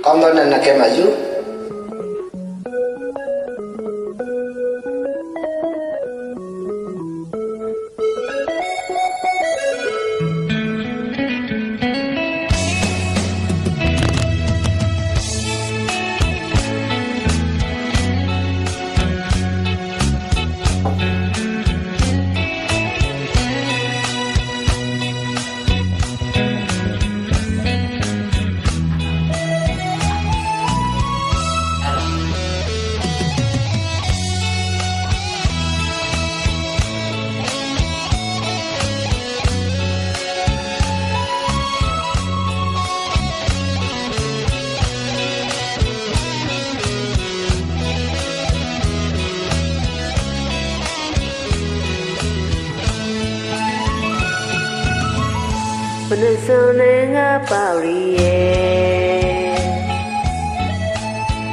ကောင်းသောနဲ့ကဲမှာယူဘယ်ဆိုနေငါပါရီရဲ့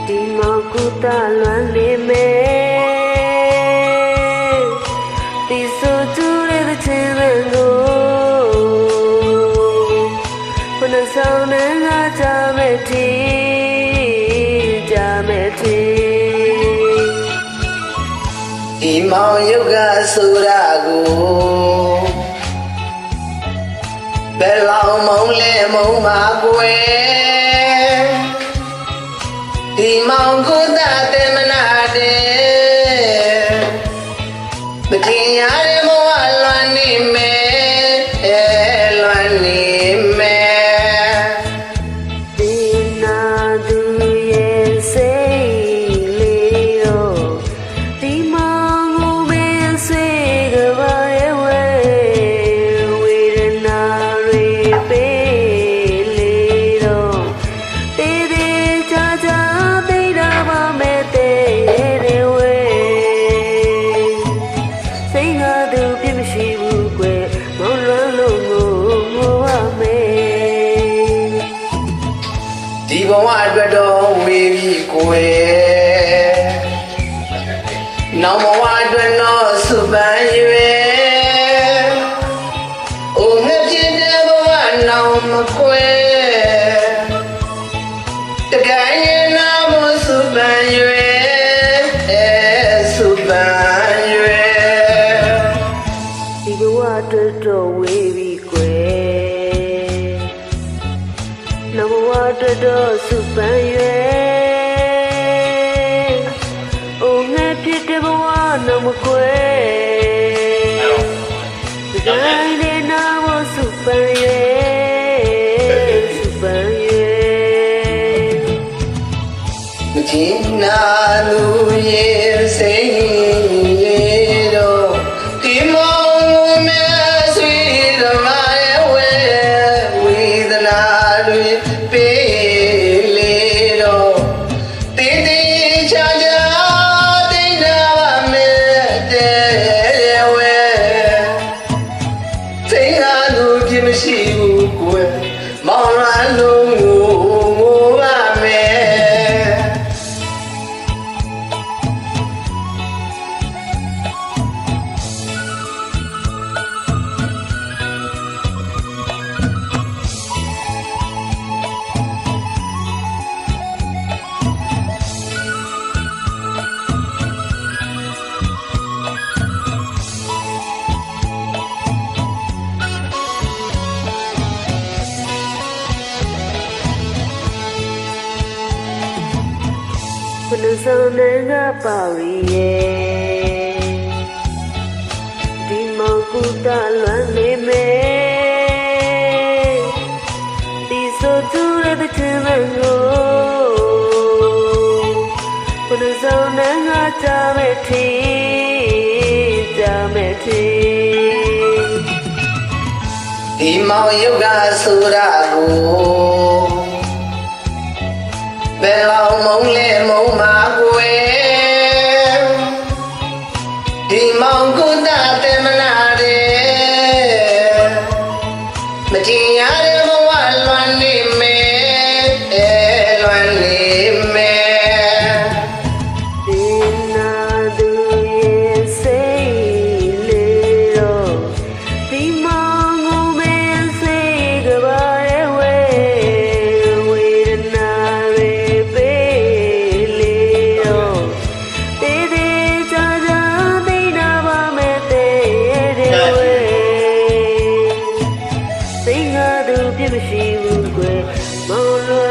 ဒီမောင်ကူတာလွမ်းနေမယ်ဒီဆိုသူရဲ့ချင်တဲ့ကိုဘယ်ဆိုနေငါကြမဲ့တီကြမဲ့တီဒီမောင်ယုတ်ကဆိုရကိုဘယ်လောက်မုံလဲမုံပါကွယ်ဒီမောင်ကိုသာတေမနာတဲ့မတင်ရတဲ့ဘဝလွမ်းနေမယ်လွမ်းနေမယ်ဒီနာသူရဲ့စိတ်လေးတော့ဒီမောင်ကိုမင်းဆွေကပါရဲ့ဝဲဝေဒနာဒီဘဝအတွက်တော့ဝေးပြီကိုယ်နောက်ဘဝအတွက်တော့စုပန်းရွယ်အိုငှက်ပြင်းတဲ့ဘဝနောက်မကွယ်တကိုင်းရင်နာမစုပန်းရွယ်စုပန်းရွယ်ဒီဘဝအတွက်တော့ဝေးပြီကွယ်နောက်ဘဝအတွက်တော့စုပန်းရွယ်အိုငှက်ဖြစ်တဲ့ဘဝနောက်မကွယ်ဒီတိုင်းနဲ့နာမစုပန်းရွယ်စုပန်းရွယ်မချင်းနာလူရဲ့စိတ်ရဲ့တော့ဒီမောင်မဲဆွေသမားရဲ့ဝေဒနာတွေပေးလေတော့တင်းတင်းချာချာတိတ်နာပါမယ်တဲ့ဝဲစိတ်ဟာလူပြမရှိဘူးကွယ်မောင်ရလုံးကိုပါမယ်ဘယ်ဆိုနေငါပါရီရဲ့ဒီမောင်ကူတာလွမ်းနေမယ်ဒီဆိုသူရဲ့ချင်တဲ့ကိုဘယ်ဆိုနေငါကြမဲ့တီကြမဲ့တီဒီမောင်ယုတ်ကဆိုရကိုဘယ်လောက်မုံလဲမုံပါကွယ်ဒီမောင်ကိုသာတေမနာတဲ့မတင်ရတဲ့ဘဝလွမ်းနေမယ်လွမ်းနေမယ်ဒီနာသူရဲ့စိတ်လေးတော့ဒီမောင်ကိုမင်းစိတ်ကပါရဲ့ဝဲ မရှိဘူးကွယ်မောင်လွယ်